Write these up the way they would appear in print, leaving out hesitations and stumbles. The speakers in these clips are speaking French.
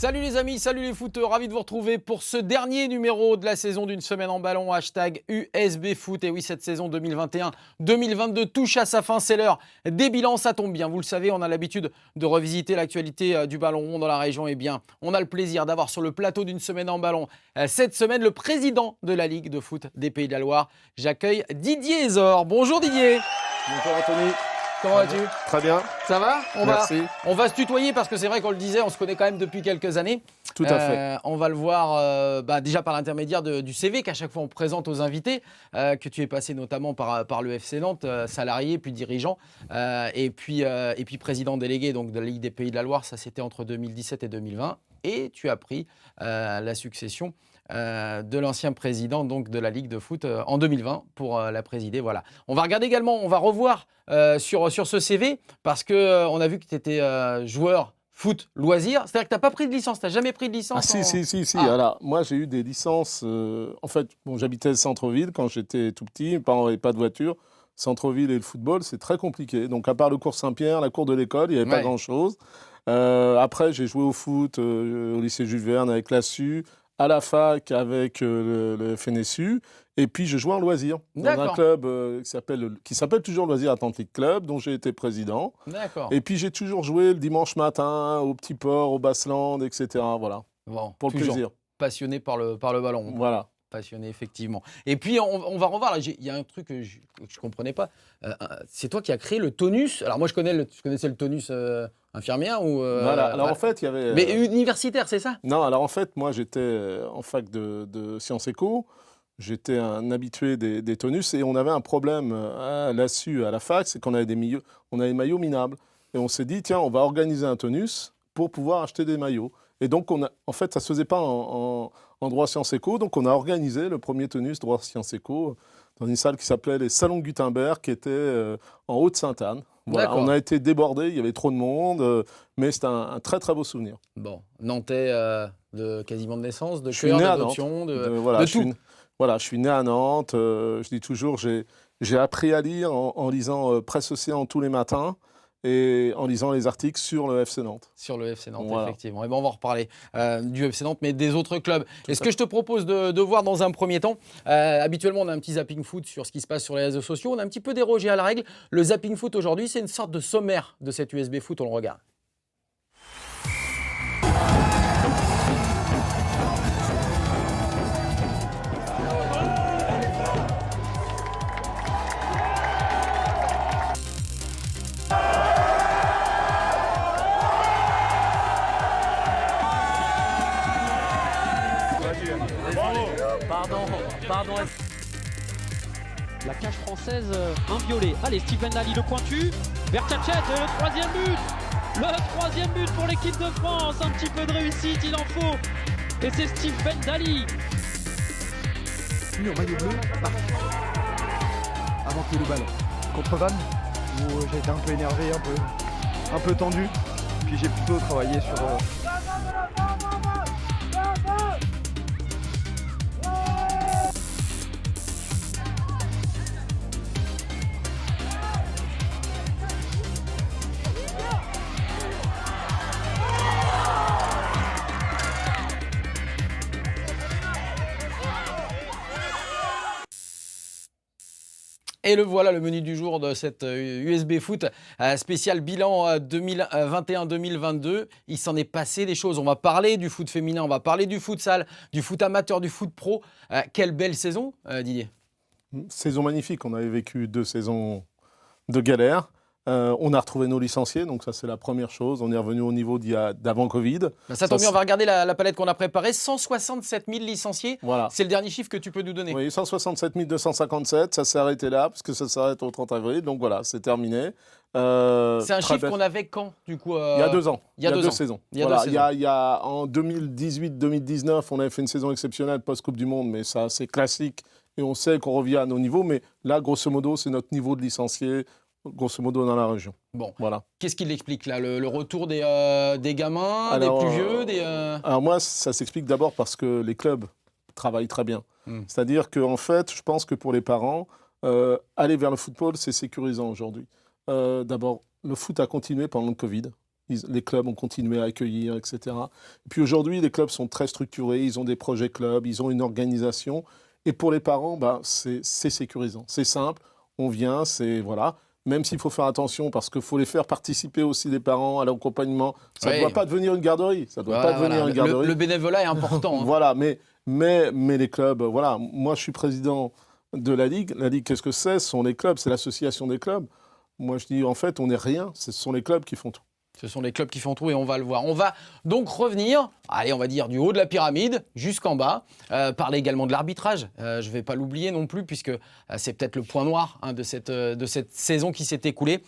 Salut les amis, salut les footeux, ravi de vous retrouver pour ce dernier numéro de la saison d'une semaine en ballon, hashtag USB Foot. Et oui, cette saison 2021-2022 touche à sa fin, c'est l'heure des bilans, ça tombe bien. Vous le savez, on a l'habitude de revisiter l'actualité du ballon rond dans la région. Eh bien, on a le plaisir d'avoir sur le plateau d'une semaine en ballon, cette semaine, le président de la Ligue de foot des Pays de la Loire. J'accueille Didier Ezor. Bonjour Didier. Bonjour Anthony. Comment vas-tu ? Très bien. Ça va ? Merci. On va se tutoyer parce que c'est vrai qu'on le disait, on se connaît quand même depuis quelques années. Tout à fait. On va le voir déjà par l'intermédiaire du CV qu'à chaque fois on présente aux invités, que tu es passé notamment par le FC Nantes, salarié puis dirigeant, et puis président délégué donc, de la Ligue des Pays de la Loire. Ça c'était entre 2017 et 2020. Et tu as pris la succession de l'ancien président donc, de la Ligue de foot en 2020 pour la présider. Voilà. On va regarder également, on va revoir sur ce CV parce qu'on a vu que tu étais joueur foot loisir. C'est-à-dire que tu n'as pas pris de licence, tu n'as jamais pris de licence Si. Alors, moi, j'ai eu des licences. En fait, j'habitais le centre-ville quand j'étais tout petit. Mes parents n'avaient pas de voiture. Centre-ville et le football, c'est très compliqué. Donc, à part le cours Saint-Pierre, la cour de l'école, il n'y avait pas grand-chose. Après, j'ai joué au foot au lycée Jules Verne avec la SU, à la fac avec le FNSU, et puis je jouais en loisir dans un club qui s'appelle toujours Loisir Atlantique Club, dont j'ai été président. D'accord. Et puis j'ai toujours joué le dimanche matin au Petit Port, au Bassland, etc. Voilà, bon, pour le plaisir. Passionné par le ballon. Voilà. Passionné, effectivement. Et puis, on va revoir. Il y a un truc que je ne comprenais pas. C'est toi qui as créé le tonus. Alors, moi, je connaissais le tonus infirmière ou. Voilà. Alors, en fait, il y avait. Mais universitaire, c'est ça ? Non, alors en fait, moi, j'étais en fac de sciences éco. J'étais un habitué des tonus et on avait un problème à l'ASU, à la fac, c'est qu'on avait des maillots minables. Et on s'est dit, tiens, on va organiser un tonus pour pouvoir acheter des maillots. Et donc, en fait, ça ne se faisait pas en droit sciences éco. Donc, on a organisé le premier tonus droit sciences éco dans une salle qui s'appelait les Salons Gutenberg, qui était en Haute-Sainte-Anne. Voilà, on a été débordés, il y avait trop de monde, mais c'était un très très beau souvenir. Bon, Nantais quasiment de naissance, de cœur, d'adoption, de tout. Je suis né à Nantes, je dis toujours, j'ai appris à lire en lisant Presse Océan tous les matins et en lisant les articles sur le FC Nantes. Sur le FC Nantes, effectivement. Et ben on va en reparler du FC Nantes, mais des autres clubs. Et ce que je te propose de voir dans un premier temps, habituellement on a un petit zapping foot sur ce qui se passe sur les réseaux sociaux, on a un petit peu dérogé à la règle. Le zapping foot aujourd'hui, c'est une sorte de sommaire de cet USB foot, on le regarde. Pardon. La cage française inviolée. Allez, Steve Dali le pointu. Vers Tchatchet, le troisième but. Le troisième but pour l'équipe de France. Un petit peu de réussite, il en faut. Et c'est Steve Dali. Au maillot bleu, avant qu'il y ait le ballon. Contre Vannes, où j'ai été un peu énervé, un peu tendu. Puis j'ai plutôt travaillé sur... Et le voilà, le menu du jour de cette USB Foot spécial bilan 2021-2022. Il s'en est passé des choses. On va parler du foot féminin, on va parler du futsal, du foot amateur, du foot pro. Quelle belle saison, Didier. Saison magnifique. On avait vécu 2 saisons de galère. On a retrouvé nos licenciés, donc ça c'est la première chose. On est revenu au niveau d'avant Covid. Ça tombe bien, on va regarder la palette qu'on a préparée. 167 000 licenciés, voilà. C'est le dernier chiffre que tu peux nous donner. Oui, 167 257, ça s'est arrêté là, parce que ça s'arrête au 30 avril, donc voilà, c'est terminé. C'est un chiffre qu'on avait quand, du coup Il y a 2 ans. Il y a 2 saisons. Il y a en 2018-2019, on avait fait une saison exceptionnelle post-Coupe du Monde, mais ça c'est classique, et on sait qu'on revient à nos niveaux, mais là, grosso modo, c'est notre niveau de licenciés, grosso modo dans la région. Bon, voilà. Qu'est-ce qui l'explique là, le retour des gamins, des plus vieux Alors moi, ça s'explique d'abord parce que les clubs travaillent très bien. C'est-à-dire qu'en fait, je pense que pour les parents, aller vers le football, c'est sécurisant aujourd'hui. D'abord, le foot a continué pendant le Covid. les clubs ont continué à accueillir, etc. Et puis aujourd'hui, les clubs sont très structurés, ils ont des projets clubs, ils ont une organisation. Et pour les parents, c'est sécurisant. C'est simple, on vient, voilà. Même s'il faut faire attention, parce qu'il faut les faire participer aussi, les parents, à l'accompagnement. Ça ne doit pas devenir une garderie. Ça doit pas devenir une garderie. Le bénévolat est important. Voilà, mais les clubs, voilà. Moi, je suis président de la Ligue. La Ligue, qu'est-ce que c'est? Ce sont les clubs, c'est l'association des clubs. Moi, je dis, en fait, on n'est rien. Ce sont les clubs qui font tout. Ce sont les clubs qui font tout et on va le voir. On va donc revenir, allez, on va dire du haut de la pyramide jusqu'en bas, parler également de l'arbitrage. Je ne vais pas l'oublier non plus puisque c'est peut-être le point noir de cette saison qui s'est écoulée.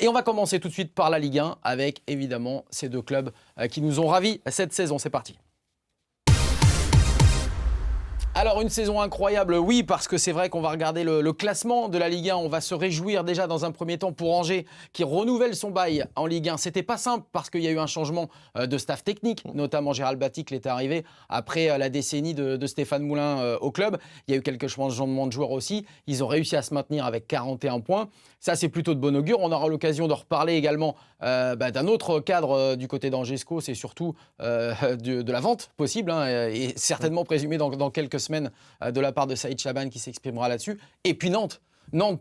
Et on va commencer tout de suite par la Ligue 1 avec évidemment ces deux clubs qui nous ont ravis cette saison. C'est parti. Alors une saison incroyable, oui, parce que c'est vrai qu'on va regarder le classement de la Ligue 1. On va se réjouir déjà dans un premier temps pour Angers qui renouvelle son bail en Ligue 1. C'était pas simple parce qu'il y a eu un changement de staff technique, notamment Gérald Batic est arrivé après la décennie de Stéphane Moulin au club. Il y a eu quelques changements de joueurs aussi. Ils ont réussi à se maintenir avec 41 points. Ça, c'est plutôt de bon augure. On aura l'occasion de reparler également d'un autre cadre du côté d'Angesco. C'est surtout de la vente possible et certainement présumée dans quelques semaines de la part de Saïd Chaban qui s'exprimera là-dessus. Et puis Nantes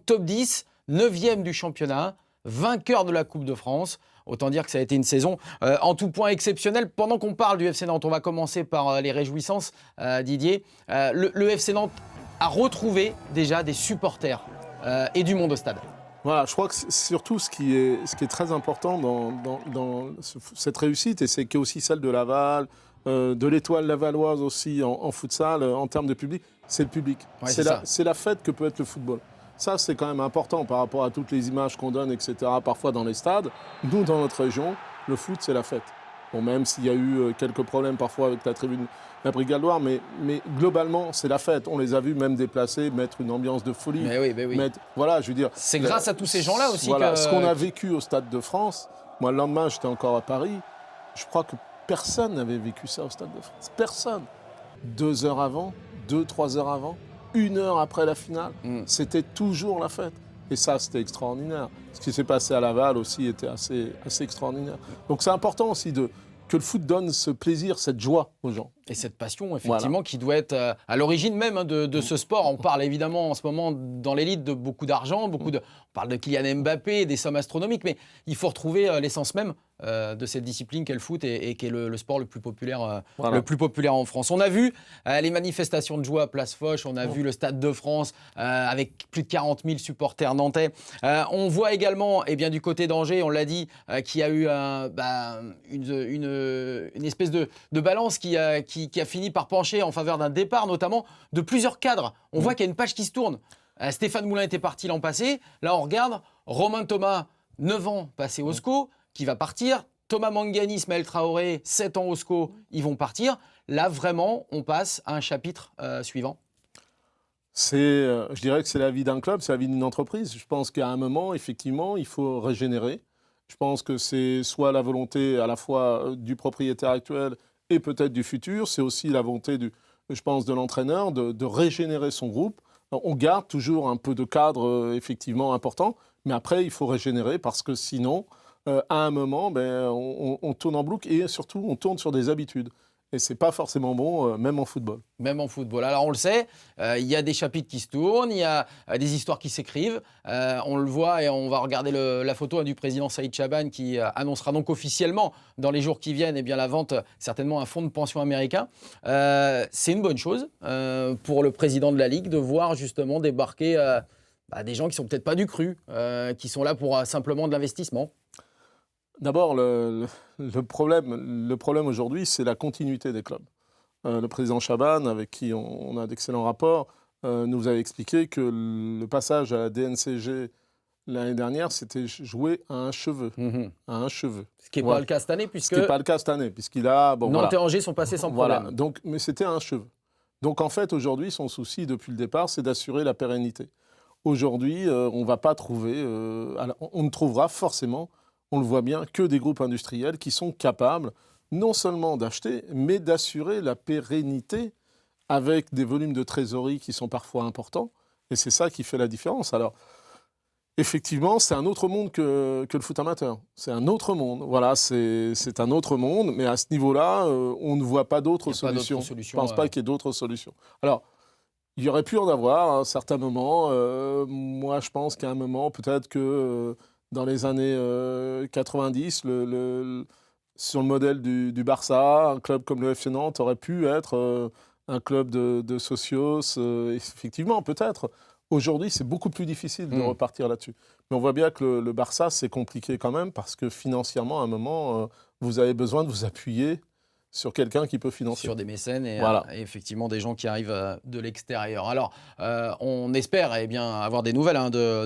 top 10, 9e du championnat, vainqueur de la Coupe de France. Autant dire que ça a été une saison en tout point exceptionnelle. Pendant qu'on parle du FC Nantes, on va commencer par les réjouissances, Didier. Le FC Nantes a retrouvé déjà des supporters et du monde au stade. Voilà, je crois que c'est surtout ce qui est très important dans cette réussite, et c'est que aussi celle de Laval, de l'Étoile lavalloise aussi en futsal, en termes de public, c'est le public. Ouais, c'est la fête que peut être le football. Ça, c'est quand même important par rapport à toutes les images qu'on donne, etc., parfois dans les stades. Nous, dans notre région, le foot, c'est la fête. Bon, même s'il y a eu quelques problèmes parfois avec la tribune, la Brigade Loire, mais globalement, c'est la fête. On les a vus même déplacer, mettre une ambiance de folie. Mais oui. Voilà, je veux dire. C'est grâce à tous ces gens-là aussi voilà, que... ce qu'on a vécu au Stade de France, moi, le lendemain, j'étais encore à Paris. Je crois que personne n'avait vécu ça au Stade de France. Personne. 2 heures avant, 2-3 heures avant, 1 heure après la finale, c'était toujours la fête. Et ça, c'était extraordinaire. Ce qui s'est passé à Laval aussi était assez extraordinaire. Donc c'est important aussi que le foot donne ce plaisir, cette joie aux gens. Et cette passion, effectivement, qui doit être à l'origine même de ce sport. On parle évidemment en ce moment dans l'élite de beaucoup d'argent, on parle de Kylian Mbappé, des sommes astronomiques, mais il faut retrouver l'essence même de cette discipline qu'est le foot et qui est le sport le plus populaire en France. On a vu les manifestations de joie à Place Foch, on a vu le Stade de France avec plus de 40 000 supporters nantais. On voit également, du côté d'Angers, on l'a dit, qu'il y a eu une espèce de balance qui a fini par pencher en faveur d'un départ, notamment de plusieurs cadres. On voit qu'il y a une page qui se tourne. Stéphane Moulin était parti l'an passé. Là, on regarde Romain Thomas, 9 ans passé au SCO, qui va partir. Thomas Mangani, Ismaël Traoré, 7 ans au SCO, ils vont partir. Là, vraiment, on passe à un chapitre suivant. Je dirais que c'est la vie d'un club, c'est la vie d'une entreprise. Je pense qu'à un moment, effectivement, il faut régénérer. Je pense que c'est soit la volonté à la fois du propriétaire actuel et peut-être du futur, c'est aussi la volonté, je pense, de l'entraîneur de régénérer son groupe. On garde toujours un peu de cadre effectivement important, mais après, il faut régénérer parce que sinon, à un moment, on tourne en boucle et surtout, on tourne sur des habitudes. Et ce n'est pas forcément bon, même en football. Même en football. Alors, on le sait, il y a des chapitres qui se tournent, il y a des histoires qui s'écrivent. On le voit et on va regarder la photo du président Saïd Chaban qui annoncera donc officiellement, dans les jours qui viennent, la vente, certainement, un fonds de pension américain. C'est une bonne chose pour le président de la Ligue de voir justement débarquer des gens qui ne sont peut-être pas du cru, qui sont là pour simplement de l'investissement. D'abord, le problème aujourd'hui, c'est la continuité des clubs. Le président Chaban, avec qui on a d'excellents rapports, nous avait expliqué que le passage à la DNCG l'année dernière, c'était joué à un cheveu. À un cheveu. Ce qui n'est pas le cas cette année, puisque... Ce qui n'est pas le cas cette année, puisqu'il a... Nantes et Angers sont passés sans problème. Voilà. Donc, mais c'était à un cheveu. Donc, en fait, aujourd'hui, son souci, depuis le départ, c'est d'assurer la pérennité. Aujourd'hui, on ne va pas trouver... on ne trouvera forcément... On le voit bien, que des groupes industriels qui sont capables non seulement d'acheter, mais d'assurer la pérennité avec des volumes de trésorerie qui sont parfois importants. Et c'est ça qui fait la différence. Alors, effectivement, c'est un autre monde que le foot amateur. C'est un autre monde. Voilà, c'est un autre monde. Mais à ce niveau-là, on ne voit pas d'autres solutions. Je ne pense pas qu'il y ait d'autres solutions. Alors, il y aurait pu en avoir à un certain moment. Moi, je pense qu'à un moment, peut-être que dans les années 90, sur le modèle du Barça, un club comme le FC Nantes aurait pu être un club de socios. Effectivement, peut-être. Aujourd'hui, c'est beaucoup plus difficile de repartir là-dessus. Mais on voit bien que le Barça, c'est compliqué quand même parce que financièrement, à un moment, vous avez besoin de vous appuyer sur quelqu'un qui peut financer. Sur des mécènes et, voilà. Et effectivement des gens qui arrivent de l'extérieur. Alors, on espère avoir des nouvelles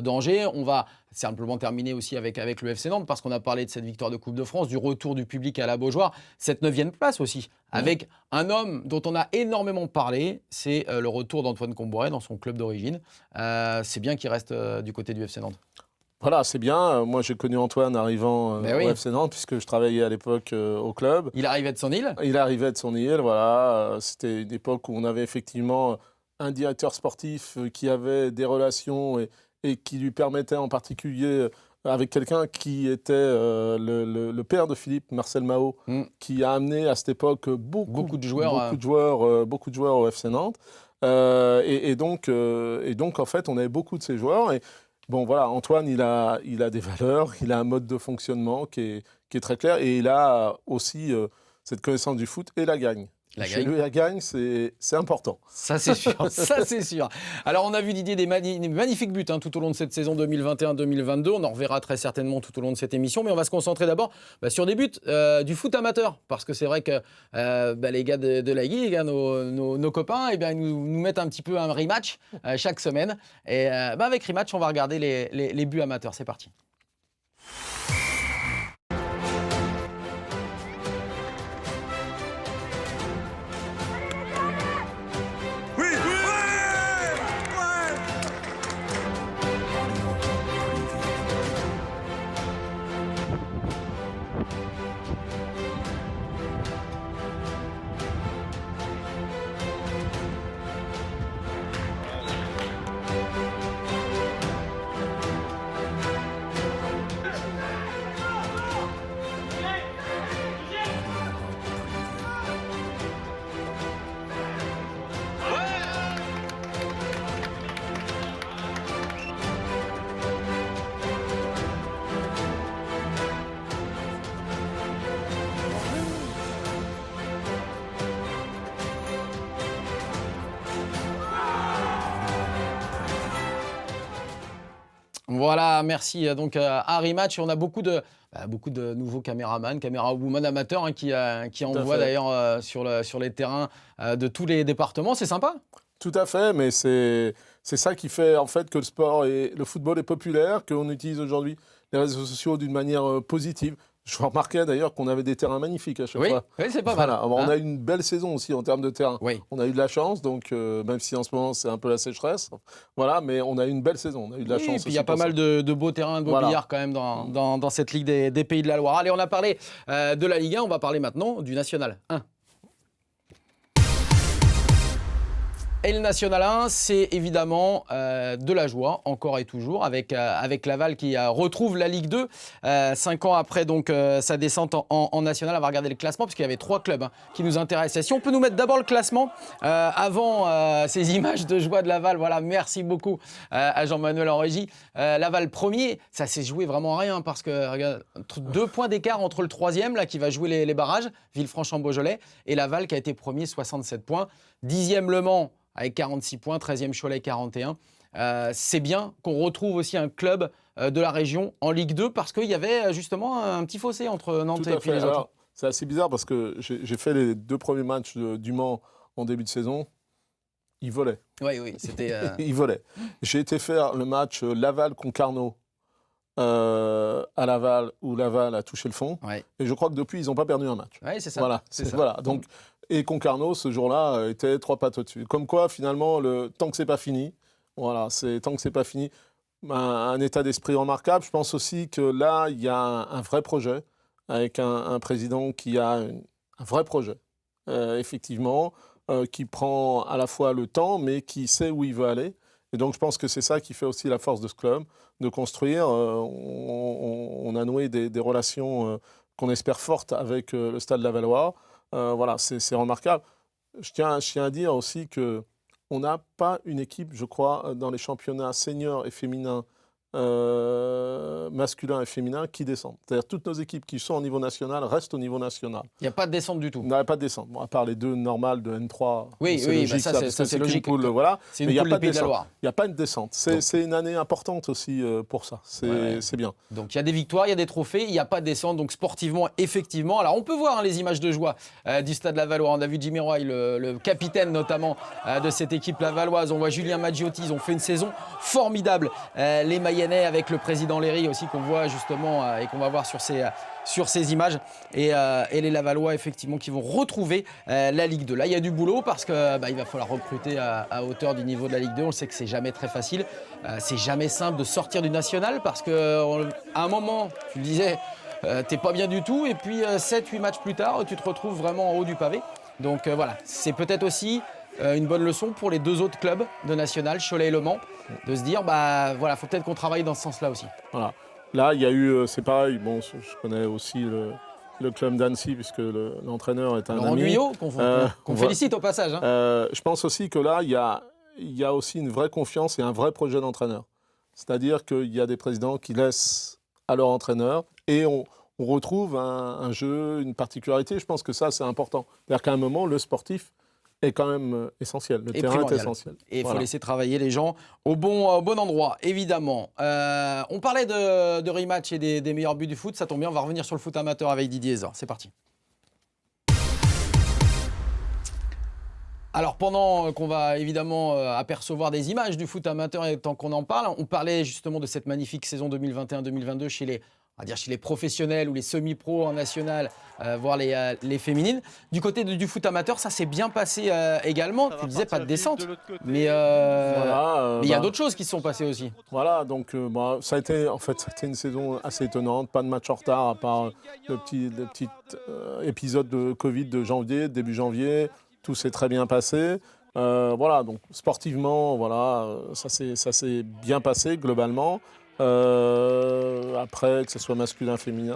d'Angers. On va simplement terminer aussi avec le FC Nantes parce qu'on a parlé de cette victoire de Coupe de France, du retour du public à la Beaujoire, cette 9e place aussi, avec un homme dont on a énormément parlé, c'est le retour d'Antoine Comboiré dans son club d'origine. C'est bien qu'il reste du côté du FC Nantes. Voilà, c'est bien. Moi, j'ai connu Antoine arrivant au FC Nantes, puisque je travaillais à l'époque au club. Il arrivait de son île ? Il arrivait de son île, voilà. C'était une époque où on avait effectivement un directeur sportif qui avait des relations et qui lui permettait en particulier, avec quelqu'un qui était le père de Philippe, Marcel Mahot, qui a amené à cette époque beaucoup de joueurs au FC Nantes. Et donc, en fait, on avait beaucoup de ces joueurs. Bon, voilà, Antoine, il a des valeurs, il a un mode de fonctionnement qui est très clair et il a aussi cette connaissance du foot et la gagne. Chez lui, la gagne, c'est important. Ça, c'est sûr. Ça, c'est sûr. Alors, on a vu, Didier, des magnifiques buts tout au long de cette saison 2021-2022. On en reverra très certainement tout au long de cette émission. Mais on va se concentrer d'abord sur des buts du foot amateur. Parce que c'est vrai que les gars de la Ligue, nos copains, ils nous mettent un petit peu un rematch chaque semaine. Et avec rematch, on va regarder les buts amateurs. C'est parti. Voilà, merci. Donc, à Rematch, on a beaucoup de nouveaux caméramans, caméra-woman amateurs qui envoient d'ailleurs sur les terrains de tous les départements. C'est sympa. Tout à fait, mais c'est ça qui fait en fait que le football est populaire, qu'on utilise aujourd'hui les réseaux sociaux d'une manière positive. Je remarquais d'ailleurs qu'on avait des terrains magnifiques à chaque fois. Oui, c'est pas mal. On a eu une belle saison aussi en termes de terrain. Oui. On a eu de la chance, donc même si en ce moment c'est un peu la sécheresse, voilà, mais on a eu une belle saison. On a eu de la chance. Et puis il y a pas mal de beaux terrains, de beaux billards quand même dans cette Ligue des Pays de la Loire. Allez, on a parlé de la Ligue 1, on va parler maintenant du National 1. Et le National 1, c'est évidemment de la joie, encore et toujours, avec Laval qui retrouve la Ligue 2, 5 ans après donc, sa descente en National. On va regarder le classement, parce qu'il y avait 3 clubs qui nous intéressaient. Si on peut nous mettre d'abord le classement, avant ces images de joie de Laval, voilà, merci beaucoup à Jean-Manuel en régie. Laval premier, ça s'est joué vraiment à rien, parce que regarde, 2 points d'écart entre le 3e, là, qui va jouer les barrages, Villefranche-en-Beaujolais, et Laval qui a été premier, 67 points. 10e Le Mans, avec 46 points, 13e Cholet, 41. C'est bien qu'on retrouve aussi un club de la région en Ligue 2 parce qu'il y avait justement un petit fossé entre Nantes et puis les autres. C'est assez bizarre parce que j'ai fait les 2 premiers matchs du Mans en début de saison. Ils volaient. Oui, c'était... Ils volaient. J'ai été faire le match Laval-Concarneau à Laval, où Laval a touché le fond. Ouais. Et je crois que depuis, ils n'ont pas perdu un match. Oui, c'est ça. Voilà. Voilà. Donc, et Concarneau, ce jour-là, était 3 pattes au-dessus. Comme quoi, finalement, tant que c'est pas fini, voilà, tant que c'est pas fini, un état d'esprit remarquable. Je pense aussi que là, il y a un vrai projet, avec un président qui a un vrai projet, effectivement, qui prend à la fois le temps, mais qui sait où il veut aller. Et donc je pense que c'est ça qui fait aussi la force de ce club, de construire. On a noué des relations qu'on espère fortes avec le Stade Lavallois. Voilà, c'est remarquable. Je tiens à dire aussi qu'on n'a pas une équipe, je crois, dans les championnats seniors et féminins, masculins et féminins, qui descendent. C'est-à-dire toutes nos équipes qui sont au niveau national restent au niveau national. Il n'y a pas de descente du tout. On n'avait pas de descente, bon, à part les 2 normales de N3. Oui, c'est oui, logique, bah ça, c'est logique. Poule, voilà. C'est Mais une il poule des Pays de la Loire. Il n'y a pas une descente. C'est une année importante aussi pour ça. C'est bien. Donc il y a des victoires, il y a des trophées, il n'y a pas de descente. Donc sportivement, effectivement. Alors on peut voir les images de joie du Stade Lavallois. On a vu Jimmy Roy, le capitaine notamment de cette équipe lavalloise. On voit Julien Maggiotti. Ils ont fait une saison formidable. Les Mayennais avec le président Léry aussi qu'on voit justement et qu'on va voir sur ces images. Et les Lavallois effectivement qui vont retrouver la Ligue 2. Là il y a du boulot parce qu'il va falloir recruter à hauteur du niveau de la Ligue 2. On sait que c'est jamais très facile. C'est jamais simple de sortir du national parce qu'à un moment, tu le disais, t'es pas bien du tout. Et puis 7-8 matchs plus tard, tu te retrouves vraiment en haut du pavé. Donc voilà, c'est peut-être aussi une bonne leçon pour les 2 autres clubs de national, Cholet et Le Mans, de se dire, voilà, faut peut-être qu'on travaille dans ce sens-là aussi. Voilà. Là, il y a eu, c'est pareil, bon, je connais aussi le club d'Annecy, puisque l'entraîneur est un Laurent ami. Guyot, qu'on félicite au passage. Hein. Je pense aussi que là, il y a aussi une vraie confiance et un vrai projet d'entraîneur. C'est-à-dire qu'il y a des présidents qui laissent à leur entraîneur et on retrouve un jeu, une particularité. Je pense que ça, c'est important. C'est-à-dire qu'à un moment, le sportif est quand même essentiel. Le terrain est essentiel. Et il faut laisser travailler les gens au bon endroit, évidemment. On parlait de rematch et des meilleurs buts du foot. Ça tombe bien, on va revenir sur le foot amateur avec Didier Ezor. C'est parti. Alors pendant qu'on va évidemment apercevoir des images du foot amateur et tant qu'on en parle, on parlait justement de cette magnifique saison 2021-2022 chez les professionnels ou les semi-pros en national, voire les féminines. Du côté du foot amateur, ça s'est bien passé également. Tu disais pas de descente, mais il y a d'autres choses qui se sont passées aussi. Voilà, donc ça a été une saison assez étonnante. Pas de match en retard à part le petit épisode de Covid de janvier, début janvier. Tout s'est très bien passé. Voilà, donc sportivement, voilà, ça s'est bien passé globalement. Après, que ce soit masculin, féminin.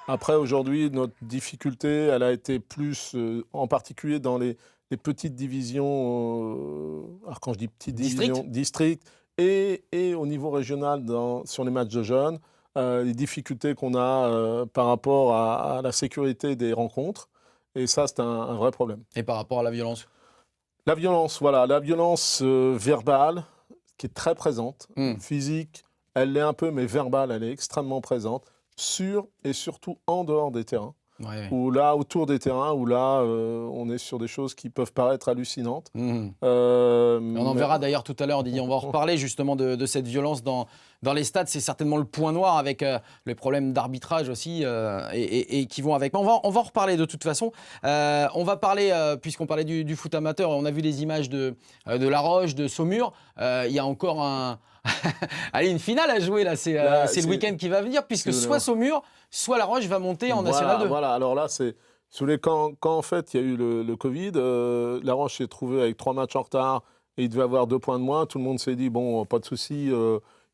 Après, aujourd'hui, notre difficulté, elle a été plus, en particulier dans les petites divisions, alors quand je dis petites divisions, districts, et au niveau régional sur les matchs de jeunes, les difficultés qu'on a par rapport à la sécurité des rencontres. Et ça, c'est un vrai problème. Et par rapport à la violence ? La violence, voilà, la violence verbale, qui est très présente, physique, elle l'est un peu, mais verbale, elle est extrêmement présente, sur et surtout en dehors des terrains. Ouais. Ou là, autour des terrains, où là, on est sur des choses qui peuvent paraître hallucinantes. On en verra d'ailleurs tout à l'heure, Didier. On va en reparler justement de cette violence dans les stades. C'est certainement le point noir avec les problèmes d'arbitrage aussi et qui vont avec. Mais on va en reparler de toute façon. On va parler, puisqu'on parlait du foot amateur, on a vu les images de La Roche, de Saumur. Il y a encore allez, une finale à jouer là. C'est le week-end qui va venir, puisque soit Saumur, soit La Roche va monter en National 2. Voilà, alors là, c'est quand en fait il y a eu le Covid, La Roche s'est trouvé avec 3 matchs en retard et il devait avoir 2 points de moins. Tout le monde s'est dit bon, pas de souci,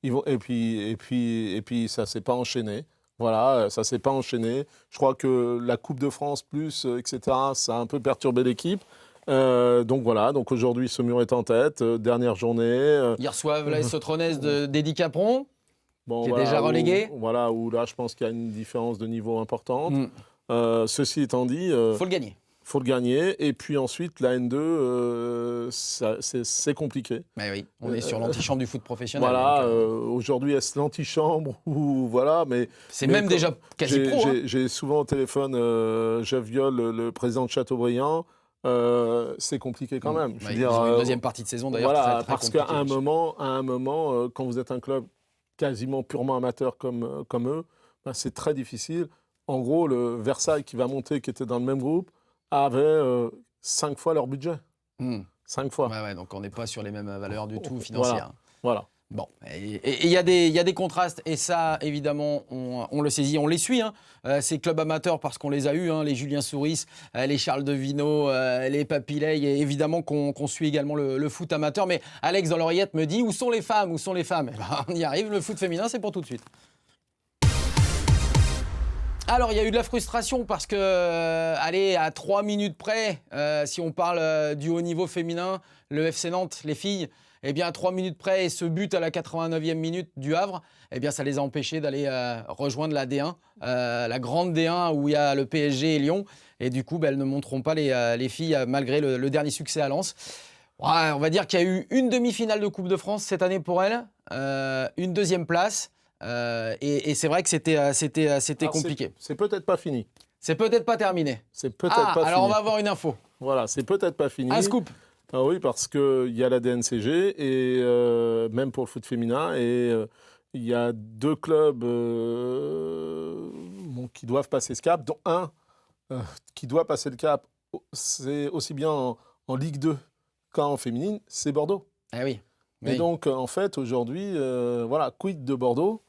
ils vont. Et puis ça s'est pas enchaîné. Voilà, ça s'est pas enchaîné. Je crois que la Coupe de France plus, etc. Ça a un peu perturbé l'équipe. Donc voilà, donc aujourd'hui Saumur est en tête, dernière journée. Ils reçoivent la Sotronès d'Eddy Capron, qui est voilà, déjà relégué. Où là je pense qu'il y a une différence de niveau importante. Ceci étant dit, faut le gagner. Faut le gagner. Et puis ensuite, la N2, c'est compliqué. Mais oui, on est sur l'antichambre du foot professionnel. Voilà, aujourd'hui, est-ce l'antichambre ou voilà, mais c'est même déjà quasi pro. J'ai souvent au téléphone Jeff Viol, le président de Châteaubriand. C'est compliqué quand même. Je veux dire, ils ont une deuxième partie de saison d'ailleurs. Voilà, très parce qu'à un moment, quand vous êtes un club quasiment purement amateur comme eux, c'est très difficile. En gros, le Versailles qui va monter, qui était dans le même groupe, avait 5 fois leur budget. 5 fois. Ouais, donc on n'est pas sur les mêmes valeurs du tout financières. Voilà. Bon, et il y a des contrastes, et ça, évidemment, on le saisit, on les suit, hein. Ces clubs amateurs, parce qu'on les a eus, hein, les Julien Souris, les Charles Devino, les Papiley, et évidemment qu'on suit également le foot amateur. Mais Alex, dans l'oreillette, me dit, où sont les femmes? Où sont les femmes? Eh ben, on y arrive, le foot féminin, c'est pour tout de suite. Alors, il y a eu de la frustration parce que, allez, à 3 minutes près, si on parle du haut niveau féminin, le FC Nantes, les filles, eh bien, à 3 minutes près, et ce but à la 89e minute du Havre, eh bien, ça les a empêchés d'aller rejoindre la D1, la grande D1 où il y a le PSG et Lyon. Et du coup, elles ne monteront pas les filles malgré le dernier succès à Lens. Ouais, on va dire qu'il y a eu une demi-finale de Coupe de France cette année pour elles, une deuxième place. Et c'est vrai que c'était compliqué. C'est peut-être pas fini. C'est peut-être pas terminé. C'est peut-être pas fini. Alors on va avoir une info. Voilà, c'est peut-être pas fini. Un scoop. Ah oui, parce qu'il y a la DNCG, et même pour le foot féminin, et il y a 2 clubs qui doivent passer ce cap, dont un qui doit passer le cap, c'est aussi bien en Ligue 2 qu'en féminine, c'est Bordeaux. Ah oui. Et donc, en fait, aujourd'hui, voilà, quid de Bordeaux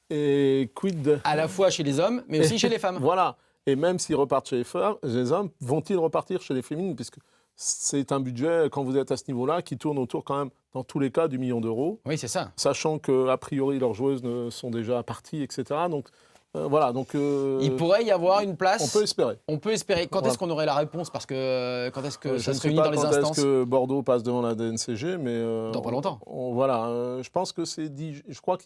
et quid de... À la fois chez les hommes, mais aussi chez les femmes. Voilà. Et même s'ils repartent chez les hommes, vont-ils repartir chez les féminines? Puisque c'est un budget, quand vous êtes à ce niveau-là, qui tourne autour quand même, dans tous les cas, du $1 million. Oui, c'est ça. Sachant qu'a priori, leurs joueuses sont déjà parties, etc. Donc, voilà. Donc, il pourrait y avoir une place. On peut espérer. On peut espérer. Quand est-ce qu'on aurait la réponse? Parce que quand est-ce que ça se réunit dans les instances? Je ne sais pas quand est-ce que Bordeaux passe devant la DNCG, mais... dans pas longtemps. Voilà. Je pense que c'est 10... Je crois que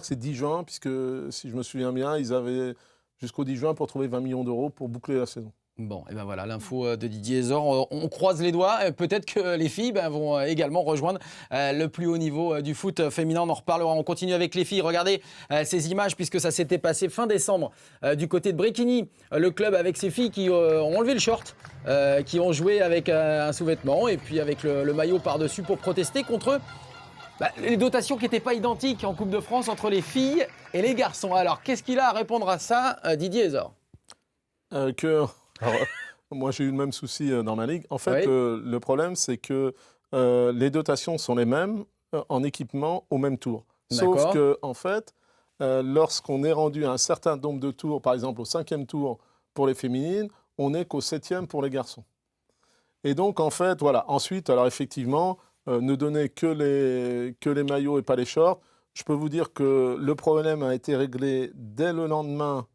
c'est 10 juin, puisque, si je me souviens bien, ils avaient jusqu'au 10 juin pour trouver $20 millions pour boucler la saison. Bon, et ben voilà, l'info de Didier Ezor. On croise les doigts. Peut-être que les filles vont également rejoindre le plus haut niveau du foot féminin. On en reparlera. On continue avec les filles. Regardez ces images, puisque ça s'était passé fin décembre du côté de Bréquigny. Le club avec ses filles qui ont enlevé le short, qui ont joué avec un sous-vêtement et puis avec le maillot par-dessus pour protester contre les dotations qui n'étaient pas identiques en Coupe de France entre les filles et les garçons. Alors, qu'est-ce qu'il a à répondre à ça, Didier Ezor? Alors, moi, j'ai eu le même souci dans ma ligue. En fait, le problème, c'est que les dotations sont les mêmes en équipement au même tour. Sauf que, en fait, lorsqu'on est rendu à un certain nombre de tours, par exemple au 5e tour pour les féminines, on n'est qu'au 7e pour les garçons. Et donc, en fait, voilà. Ensuite, alors effectivement, ne donner que les maillots et pas les shorts. Je peux vous dire que le problème a été réglé dès le lendemain,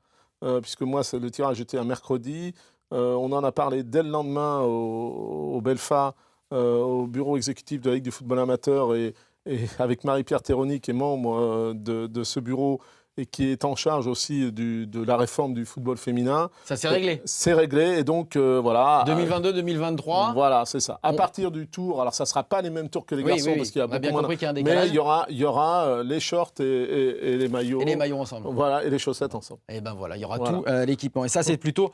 puisque moi, le tirage était un mercredi. On en a parlé dès le lendemain au Belfa, au bureau exécutif de la Ligue du football amateur, et avec Marie-Pierre Théronie, qui est membre de ce bureau et qui est en charge aussi de la réforme du football féminin. Ça s'est réglé? C'est réglé, et donc voilà. 2022-2023. Voilà, c'est ça. À partir du tour, alors ça ne sera pas les mêmes tours que les garçons, parce qu'il y a beaucoup moins. Qu'il y a un décalage. Mais il y aura les shorts et les maillots. Et les maillots ensemble. Voilà, et les chaussettes ensemble. Et ben voilà, il y aura tout l'équipement. Et ça, c'est plutôt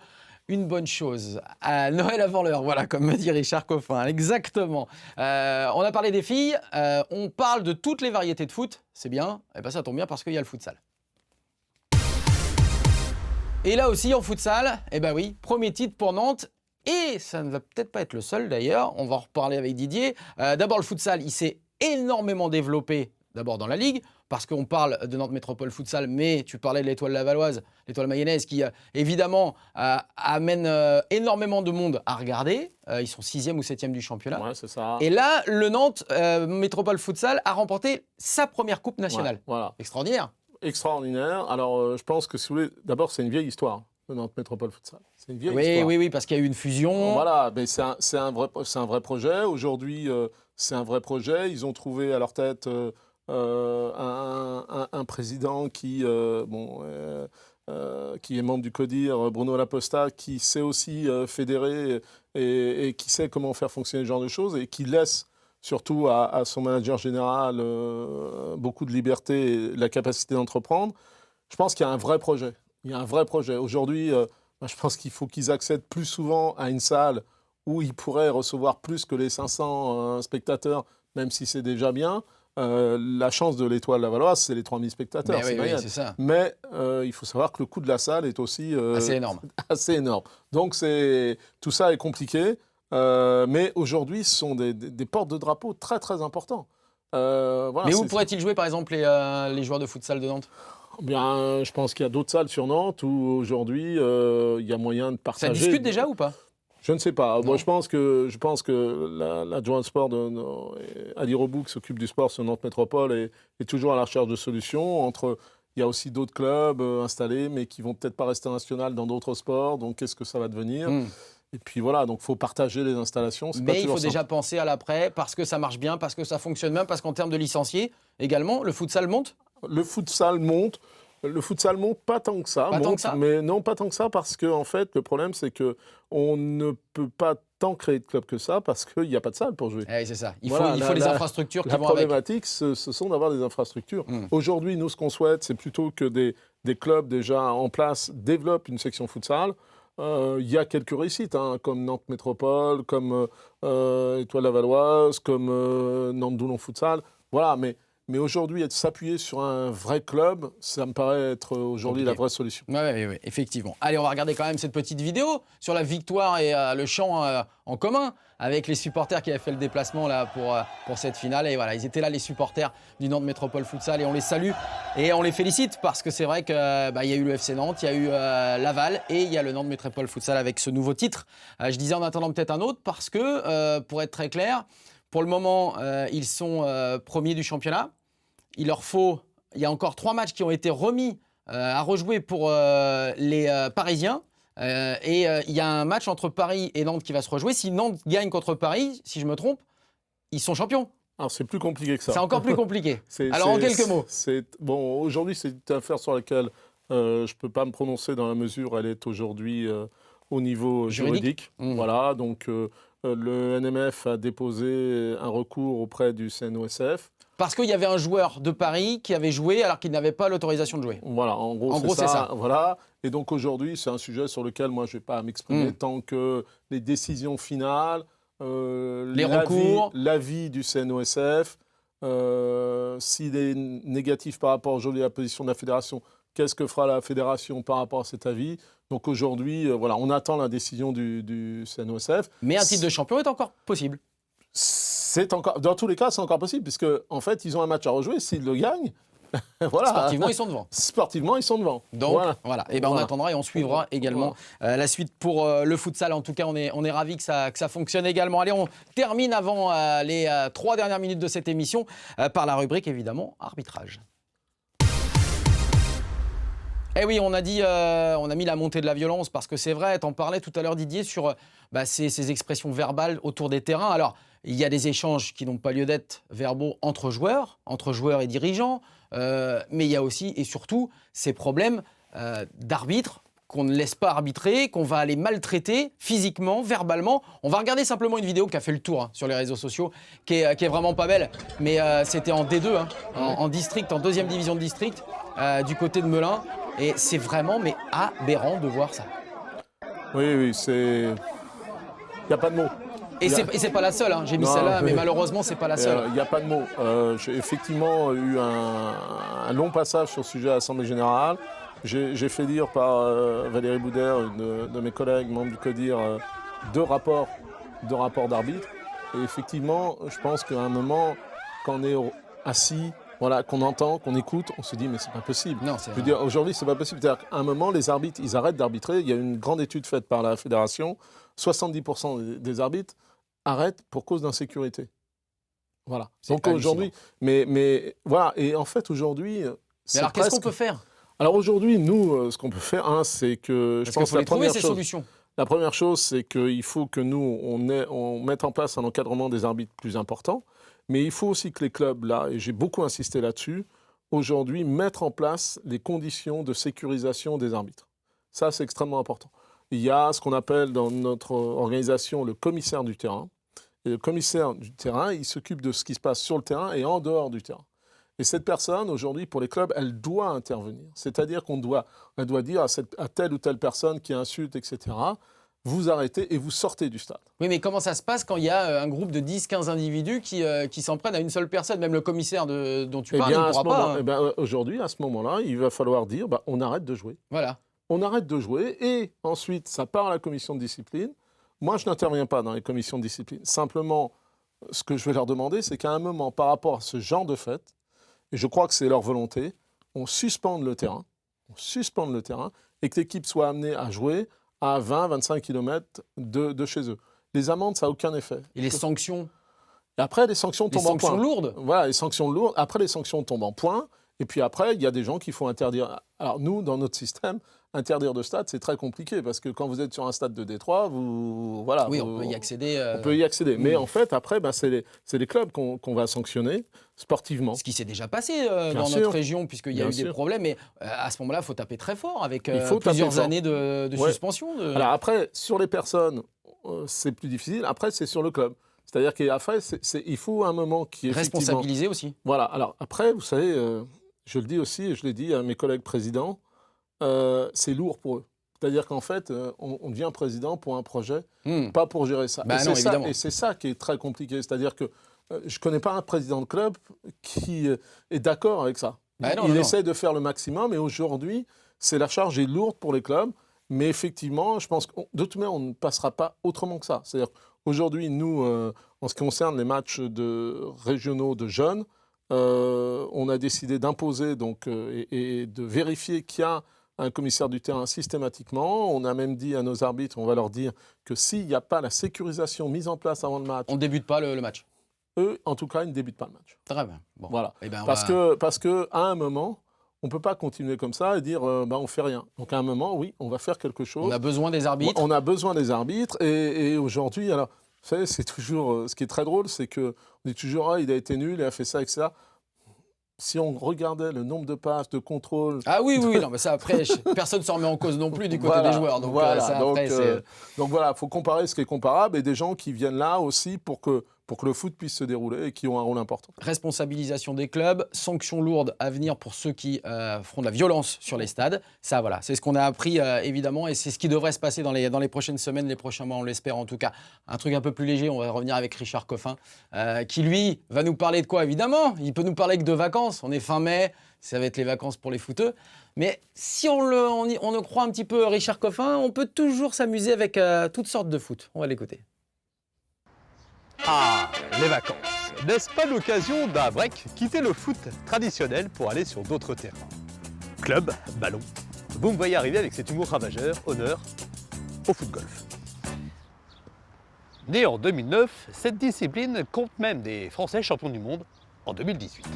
une bonne chose. À Noël avant l'heure, voilà, comme me dit Richard Coffin. Exactement. On a parlé des filles, on parle de toutes les variétés de foot. C'est bien, et ben ça tombe bien parce qu'il y a le futsal. Et là aussi, en futsal, eh ben oui, premier titre pour Nantes. Et ça ne va peut-être pas être le seul d'ailleurs. On va en reparler avec Didier. D'abord, le futsal, il s'est énormément développé, d'abord dans la Ligue, parce qu'on parle de Nantes Métropole Futsal, mais tu parlais de l'Étoile Lavalloise, l'Étoile Mayonnaise, qui évidemment amène énormément de monde à regarder. Ils sont 6e ou 7e du championnat. Ouais, c'est ça. Et là, le Nantes Métropole Futsal a remporté sa première coupe nationale. Ouais, voilà. Extraordinaire. Extraordinaire. Alors, je pense que si vous voulez, d'abord, c'est une vieille histoire, le Nantes Métropole Futsal. C'est une vieille histoire. Oui, parce qu'il y a eu une fusion. Voilà, mais c'est un vrai projet. Aujourd'hui, c'est un vrai projet. Ils ont trouvé à leur tête un président qui est membre du CODIR, Bruno Laposta, qui sait aussi fédérer et qui sait comment faire fonctionner ce genre de choses, et qui laisse surtout à son manager général beaucoup de liberté et la capacité d'entreprendre. Je pense qu'il y a un vrai projet. Il y a un vrai projet. Aujourd'hui, je pense qu'il faut qu'ils accèdent plus souvent à une salle où ils pourraient recevoir plus que les 500 spectateurs, même si c'est déjà bien. La chance de l'Étoile Lavalloise, c'est les 3000 spectateurs. C'est ça. Mais il faut savoir que le coût de la salle est aussi assez énorme. Donc tout ça est compliqué. Mais aujourd'hui, ce sont des portes de drapeau très très importants. Voilà, Mais où pourraient-ils jouer, par exemple, les joueurs de futsal de Nantes? Bien, je pense qu'il y a d'autres salles sur Nantes où aujourd'hui il y a moyen de Ça partager. discute déjà ou pas? Je ne sais pas. Non. Moi, je pense que l'adjoint sport Ali Robouk, qui s'occupe du sport sur Nantes Métropole, est toujours à la recherche de solutions. Il y a aussi d'autres clubs installés, mais qui vont peut-être pas rester national dans d'autres sports. Donc, qu'est-ce que ça va devenir? Et puis voilà, donc il faut partager les installations. C'est pas Mais il toujours faut simple. déjà penser à l'après, parce que ça marche bien, parce que ça fonctionne bien, parce qu'en termes de licenciés, également, le futsal monte. Le futsal monte. Le futsal monte pas tant que ça. Pas tant monte, que ça mais non, pas tant que ça, parce que en fait, le problème, c'est que on ne peut pas tant créer de clubs que ça, parce qu'il n'y a pas de salle pour jouer. Eh, c'est ça. Il Voilà, faut les infrastructures qui La vont avec. problématique, ce sont d'avoir des infrastructures. Aujourd'hui, nous, ce qu'on souhaite, c'est plutôt que des clubs déjà en place développent une section futsal. Il y a quelques réussites, comme Nantes Métropole, comme Étoile Lavalloise, comme Nantes-Doulon Futsal. Voilà, mais aujourd'hui, s'appuyer sur un vrai club, ça me paraît être aujourd'hui la vraie solution. Oui, effectivement. Allez, on va regarder quand même cette petite vidéo sur la victoire et le chant en commun avec les supporters qui avaient fait le déplacement là, pour cette finale. Et voilà, ils étaient là, les supporters du Nantes Métropole Futsal, et on les salue et on les félicite parce que c'est vrai qu'il y a eu le FC Nantes, il y a eu Laval et il y a le Nantes Métropole Futsal avec ce nouveau titre. Je disais en attendant peut-être un autre parce que, pour être très clair, pour le moment, ils sont premiers du championnat. Il y a encore 3 matchs qui ont été remis à rejouer pour les Parisiens. Et il y a un match entre Paris et Nantes qui va se rejouer. Si Nantes gagne contre Paris, si je me trompe, ils sont champions. Alors, c'est plus compliqué que ça. C'est encore plus compliqué. Alors, en quelques mots. Bon, aujourd'hui, c'est une affaire sur laquelle je ne peux pas me prononcer dans la mesure où elle est aujourd'hui au niveau juridique. Voilà, donc le NMF a déposé un recours auprès du CNOSF. Parce qu'il y avait un joueur de Paris qui avait joué alors qu'il n'avait pas l'autorisation de jouer. Voilà, en gros, c'est ça. Voilà. Et donc aujourd'hui, c'est un sujet sur lesil moi, je ne vais pas m'exprimer tant que les décisions finales, les recours, l'avis du CNOSF, s'il est négatif par rapport aujourd'hui à la position de la fédération, qu'est-ce que fera la fédération par rapport à cet avis? Donc aujourd'hui, voilà, on attend la décision du CNOSF. Mais un titre de champion est encore possible. Dans tous les cas, c'est encore possible, puisque en fait, ils ont un match à rejouer. S'ils le gagnent, voilà. Sportivement, ils sont devant. Sportivement, ils sont devant. Donc, voilà. Et ben, on attendra et on suivra également la suite pour le futsal. En tout cas, on est ravis que ça fonctionne également. Allez, on termine avant les 3 dernières minutes de cette émission par la rubrique, évidemment, arbitrage. Eh oui, on a mis la montée de la violence parce que c'est vrai, t'en parlais tout à l'heure Didier sur ces expressions verbales autour des terrains. Alors, il y a des échanges qui n'ont pas lieu d'être verbaux entre joueurs et dirigeants, mais il y a aussi et surtout ces problèmes d'arbitres qu'on ne laisse pas arbitrer, qu'on va aller maltraiter physiquement, verbalement. On va regarder simplement une vidéo qui a fait le tour sur les réseaux sociaux, qui est vraiment pas belle, mais c'était en D2, en district, en 2e division de district, du côté de Melun. Et c'est vraiment aberrant de voir ça. Oui, c'est... Il n'y a pas de mots. Et c'est pas la seule, j'ai mis celle-là, mais malheureusement, c'est pas la seule. Il n'y a pas de mots. J'ai effectivement eu un long passage sur le sujet à l'Assemblée Générale. J'ai fait lire par Valérie Boudère, une de mes collègues, membre du CODIR, 2 rapports d'arbitre. Et effectivement, je pense qu'à un moment, quand on est assis, voilà, qu'on entend, qu'on écoute, on se dit mais c'est pas possible. Non, je veux dire, aujourd'hui, c'est pas possible. C'est-à-dire qu'à un moment, les arbitres, ils arrêtent d'arbitrer. Il y a une grande étude faite par la fédération. 70% des arbitres arrêtent pour cause d'insécurité. Voilà. Donc aujourd'hui, mais voilà. Et en fait, aujourd'hui, mais alors, qu'est-ce qu'on peut faire? Alors aujourd'hui, nous, ce qu'on peut faire, c'est que je pense que la première chose, solutions. La première chose, c'est qu'il faut que nous, on mette en place un encadrement des arbitres plus important. Mais il faut aussi que les clubs, là, et j'ai beaucoup insisté là-dessus, aujourd'hui, mettre en place les conditions de sécurisation des arbitres. Ça, c'est extrêmement important. Il y a ce qu'on appelle dans notre organisation le commissaire du terrain. Et le commissaire du terrain, il s'occupe de ce qui se passe sur le terrain et en dehors du terrain. Et cette personne, aujourd'hui, pour les clubs, elle doit intervenir. C'est-à-dire qu'on doit dire à telle ou telle personne qui insulte, etc., vous arrêtez et vous sortez du stade. Oui, mais comment ça se passe quand il y a un groupe de 10-15 individus qui s'en prennent à une seule personne? Même le commissaire dont tu parles, il ne pourra pas. Aujourd'hui, à ce moment-là, il va falloir dire on arrête de jouer. Voilà. On arrête de jouer et ensuite, ça part à la commission de discipline. Moi, je n'interviens pas dans les commissions de discipline. Simplement, ce que je vais leur demander, c'est qu'à un moment, par rapport à ce genre de fête, et je crois que c'est leur volonté, on suspende le terrain, et que l'équipe soit amenée à jouer à 20-25 km de chez eux. Les amendes, ça n'a aucun effet. Et les sanctions? Et après, les sanctions tombent en point. Les sanctions lourdes? Voilà, les sanctions lourdes. Après, les sanctions tombent en point. Et puis après, il y a des gens qui font interdire. Alors nous, dans notre système, interdire de stade, c'est très compliqué parce que quand vous êtes sur un stade de Détroit, voilà. Oui, on peut y accéder. On peut y accéder. Mais en fait, après, c'est les clubs qu'on va sanctionner sportivement. Ce qui s'est déjà passé dans sûr. notre région, puisqu'il y a Bien eu des sûr. problèmes. Mais à ce moment-là, il faut taper très fort avec Il faut taper plusieurs fort. années de Ouais. suspension. Alors après, sur les personnes, c'est plus difficile. Après, c'est sur le club. C'est-à-dire qu'après, il faut un moment qui est effectivement... Responsabiliser aussi. Voilà. Alors après, vous savez, je le dis aussi, et je l'ai dit à mes collègues présidents, c'est lourd pour eux. C'est-à-dire qu'en fait, on devient président pour un projet, pas pour gérer ça. Bah non, évidemment. Et c'est ça qui est très compliqué. C'est-à-dire que je ne connais pas un président de club qui est d'accord avec ça. Bah non, il non. essaie de faire le maximum, et aujourd'hui, la charge est lourde pour les clubs. Mais effectivement, je pense que de toute manière, on ne passera pas autrement que ça. C'est-à-dire aujourd'hui, nous, en ce qui concerne les matchs régionaux de jeunes, on a décidé d'imposer et de vérifier qu'il y a un commissaire du terrain systématiquement. On a même dit à nos arbitres, on va leur dire que s'il n'y a pas la sécurisation mise en place avant le match, On ne débute pas le match. eux, en tout cas, ils ne débutent pas le match. Très bien. Bon. Voilà. Eh ben, Parce que à un moment, on ne peut pas continuer comme ça et dire on ne fait rien. Donc à un moment, oui, on va faire quelque chose. on a besoin des arbitres. On a besoin des arbitres. Et aujourd'hui, alors, vous savez, c'est toujours. Ce qui est très drôle, c'est qu'on dit toujours il a été nul, il a fait ça, etc. Si on regardait le nombre de passes, de contrôles. Ah oui, non, mais ça après, personne ne s'en remet en cause non plus du côté des joueurs. Donc, voilà. ça, après, Donc voilà, il faut comparer ce qui est comparable et des gens qui viennent là aussi pour que le foot puisse se dérouler et qui ont un rôle important. Responsabilisation des clubs, sanctions lourdes à venir pour ceux qui feront de la violence sur les stades. Ça, voilà, c'est ce qu'on a appris évidemment et c'est ce qui devrait se passer dans les prochaines semaines, les prochains mois, on l'espère en tout cas. Un truc un peu plus léger, on va revenir avec Richard Coffin, qui lui va nous parler de quoi évidemment? Il peut nous parler que de vacances. On est fin mai, ça va être les vacances pour les footeux. Mais si on le croit un petit peu Richard Coffin, on peut toujours s'amuser avec toutes sortes de foot. On va l'écouter. Ah, les vacances. N'est-ce pas l'occasion d'un break, quitter le foot traditionnel pour aller sur d'autres terrains? Club, ballon. Vous me voyez arriver avec cet humour ravageur, honneur au foot-golf. Né en 2009, cette discipline compte même des Français champions du monde en 2018.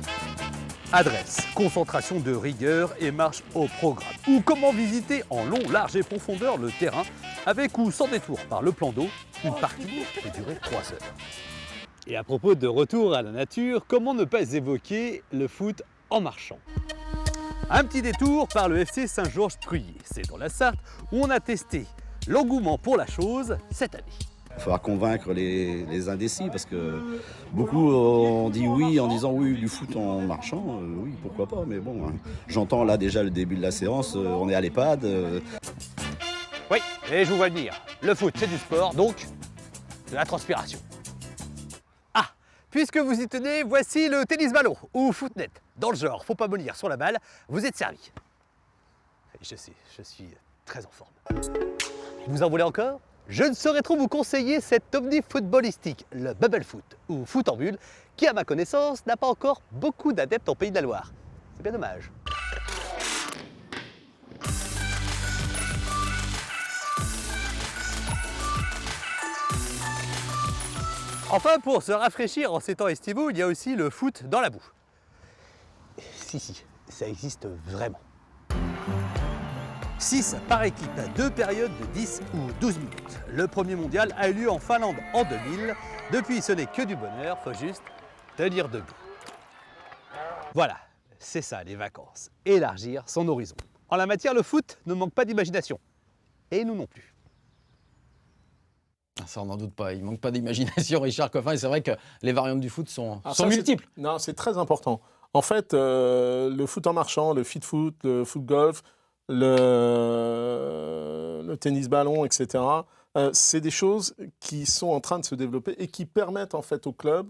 Adresse, concentration de rigueur et marche au programme. Ou comment visiter en long, large et profondeur le terrain avec ou sans détour par le plan d'eau, une partie peut durer 3 heures. Et à propos de retour à la nature, comment ne pas évoquer le foot en marchant? Un petit détour par le FC Saint-Georges-Pruyé. C'est dans la Sarthe où on a testé l'engouement pour la chose cette année. Il faudra convaincre les indécis parce que beaucoup ont dit oui en disant oui du foot en marchant, oui pourquoi pas, mais bon, hein, j'entends là déjà le début de la séance, on est à l'EHPAD. Oui, et je vous vois venir, le foot c'est du sport, donc de la transpiration. Ah, puisque vous y tenez, voici le tennis ballon ou footnet. Dans le genre, faut pas mollir sur la balle, vous êtes servi. Je sais, je suis très en forme. Vous en voulez encore? Je ne saurais trop vous conseiller cet ovni footballistique, le bubble foot, ou foot en bulle, qui à ma connaissance n'a pas encore beaucoup d'adeptes en Pays de la Loire. C'est bien dommage. Enfin, pour se rafraîchir en ces temps estivaux, il y a aussi le foot dans la boue. Si, ça existe vraiment. 6 par équipe, 2 périodes de 10 ou 12 minutes. Le premier mondial a eu lieu en Finlande en 2000. Depuis, ce n'est que du bonheur, faut juste tenir debout. Voilà, c'est ça les vacances, élargir son horizon. En la matière, le foot ne manque pas d'imagination. Et nous non plus. Ça, on n'en doute pas. Il ne manque pas d'imagination, Richard Coffin. Et c'est vrai que les variantes du foot sont multiples. Non, c'est très important. En fait, le foot en marchant, le fit foot, le foot golf, le tennis ballon, etc. C'est des choses qui sont en train de se développer et qui permettent en fait aux clubs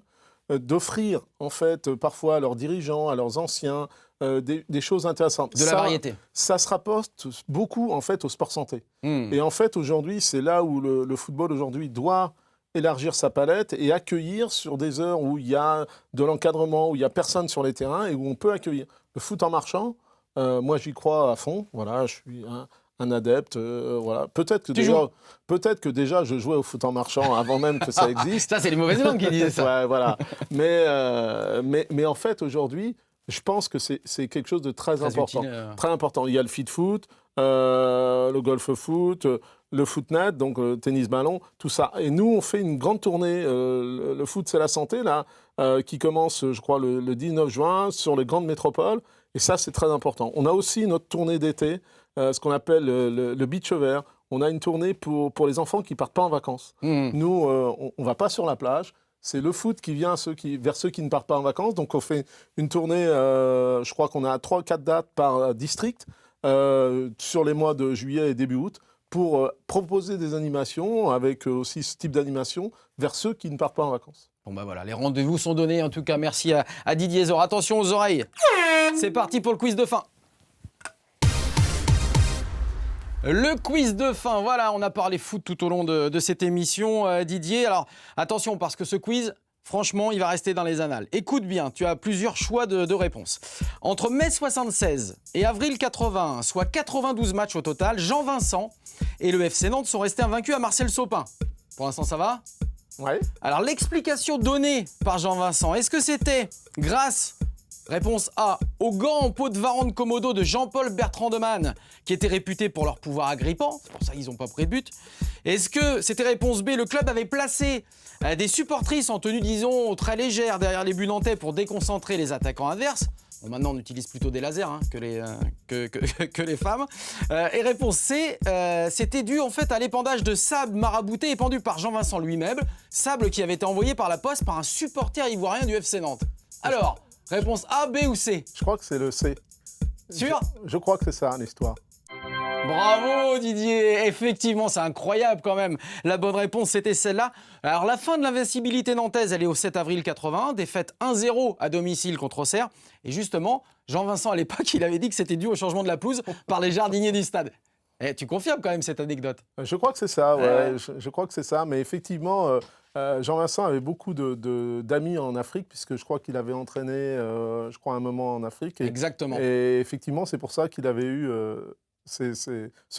d'offrir en fait parfois à leurs dirigeants, à leurs anciens, des choses intéressantes. De la variété. Ça se rapporte beaucoup en fait au sport santé. Et en fait aujourd'hui, c'est là où le football aujourd'hui doit élargir sa palette et accueillir sur des heures où il y a de l'encadrement, où il n'y a personne sur les terrains et où on peut accueillir. Le foot en marchant, moi j'y crois à fond. Voilà, je suis un adepte. Voilà. Peut-être que déjà je jouais au foot en marchant avant même que ça existe. Ça, c'est les mauvaises langues qui disaient ça. Ouais, voilà. Mais en fait, aujourd'hui, je pense que c'est quelque chose de très important. Utile, Très important. Il y a le feed foot, le golf foot, le footnet, donc le tennis ballon, tout ça. Et nous, on fait une grande tournée. Le foot, c'est la santé, là, qui commence, je crois, le 19 juin sur les grandes métropoles. Et ça, c'est très important. On a aussi notre tournée d'été, ce qu'on appelle le beach vert. On a une tournée pour les enfants qui ne partent pas en vacances. Nous, on ne va pas sur la plage. C'est le foot qui vient vers ceux qui ne partent pas en vacances. Donc, on fait une tournée, je crois qu'on a 3-4 dates par district sur les mois de juillet et début août pour proposer des animations avec aussi ce type d'animation vers ceux qui ne partent pas en vacances. Bon bah voilà, les rendez-vous sont donnés. En tout cas, merci à Didier Zor. Attention aux oreilles. C'est parti pour le quiz de fin. Le quiz de fin, voilà, on a parlé foot tout au long de cette émission, Didier. Alors, attention, parce que ce quiz, franchement, il va rester dans les annales. Écoute bien, tu as plusieurs choix de réponses. Entre mai 76 et avril 81, soit 92 matchs au total, Jean Vincent et le FC Nantes sont restés invaincus à Marcel-Sopin. Pour l'instant, ça va ? Ouais. Alors, l'explication donnée par Jean Vincent, est-ce que c'était grâce... Réponse A, aux gants en peau de Varan de Komodo de Jean-Paul Bertrandemann, qui étaient réputés pour leur pouvoir agrippant, c'est pour ça qu'ils n'ont pas pris but. Est-ce que c'était réponse B, le club avait placé des supportrices en tenue, disons, très légère derrière les buts nantais pour déconcentrer les attaquants adverses? Bon, maintenant, on utilise plutôt des lasers que les femmes. Et réponse C, c'était dû en fait à l'épandage de sable marabouté épandu par Jean-Vincent lui-même, sable qui avait été envoyé par la poste par un supporter ivoirien du FC Nantes. Alors... Réponse A, B ou C? Je crois que c'est le C. Sûr? Je crois que c'est ça, l'histoire. Bravo Didier, effectivement c'est incroyable quand même. La bonne réponse c'était celle-là. Alors la fin de l'invincibilité nantaise elle est au 7 avril 81, défaite 1-0 à domicile contre Auxerre. Et justement, Jean-Vincent à l'époque il avait dit que c'était dû au changement de la pelouse par les jardiniers du stade. Et tu confirmes quand même cette anecdote? Je crois que c'est ça, ouais. Je crois que c'est ça, mais effectivement... Jean-Vincent avait beaucoup d'amis en Afrique, puisque je crois qu'il avait entraîné, je crois, un moment en Afrique. Exactement. Et effectivement, c'est pour ça qu'il avait eu ce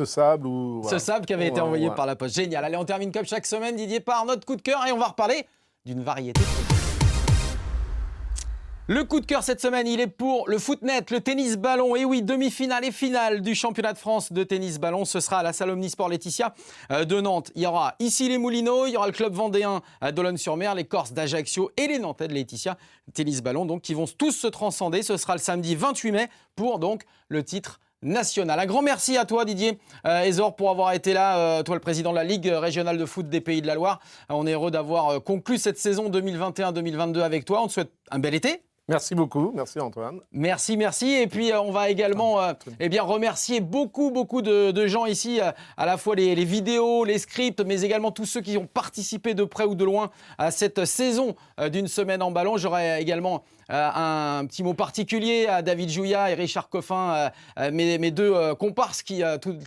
sable. Ce sable qui avait été envoyé par la poste. Génial. Allez, on termine comme chaque semaine, Didier, par notre coup de cœur et on va reparler d'une variété de foot. Le coup de cœur cette semaine, il est pour le footnet, le tennis ballon. Et oui, demi-finale et finale du championnat de France de tennis ballon. Ce sera à la salle Omnisport Laetitia de Nantes. Il y aura ici les Moulineaux, il y aura le club vendéen d'Olonne-sur-Mer, les Corses d'Ajaccio et les Nantais de Laetitia tennis ballon, donc qui vont tous se transcender. Ce sera le samedi 28 mai pour donc le titre national. Un grand merci à toi Didier Ezor pour avoir été là, toi le président de la Ligue régionale de foot des Pays de la Loire. On est heureux d'avoir conclu cette saison 2021-2022 avec toi. On te souhaite un bel été. Merci beaucoup, merci Antoine. Merci. Et puis on va également remercier beaucoup de gens ici, à la fois les vidéos, les scripts, mais également tous ceux qui ont participé de près ou de loin à cette saison d'une semaine en ballon. J'aurai également un petit mot particulier à David Jouya et Richard Coffin, mes deux comparses qui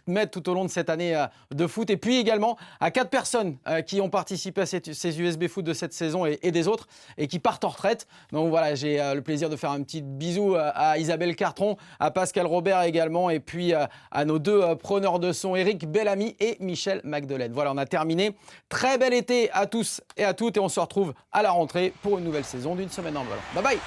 m'aident tout au long de cette année de foot. Et puis également à 4 personnes qui ont participé à ces USB foot de cette saison et des autres et qui partent en retraite. Donc voilà, j'ai le plaisir de faire un petit bisou à Isabelle Cartron, à Pascal Robert également, et puis à nos deux preneurs de son, Eric Bellamy et Michel Magdelaine. Voilà, on a terminé. Très bel été à tous et à toutes, et on se retrouve à la rentrée pour une nouvelle saison d'une semaine en ballon. Bye bye.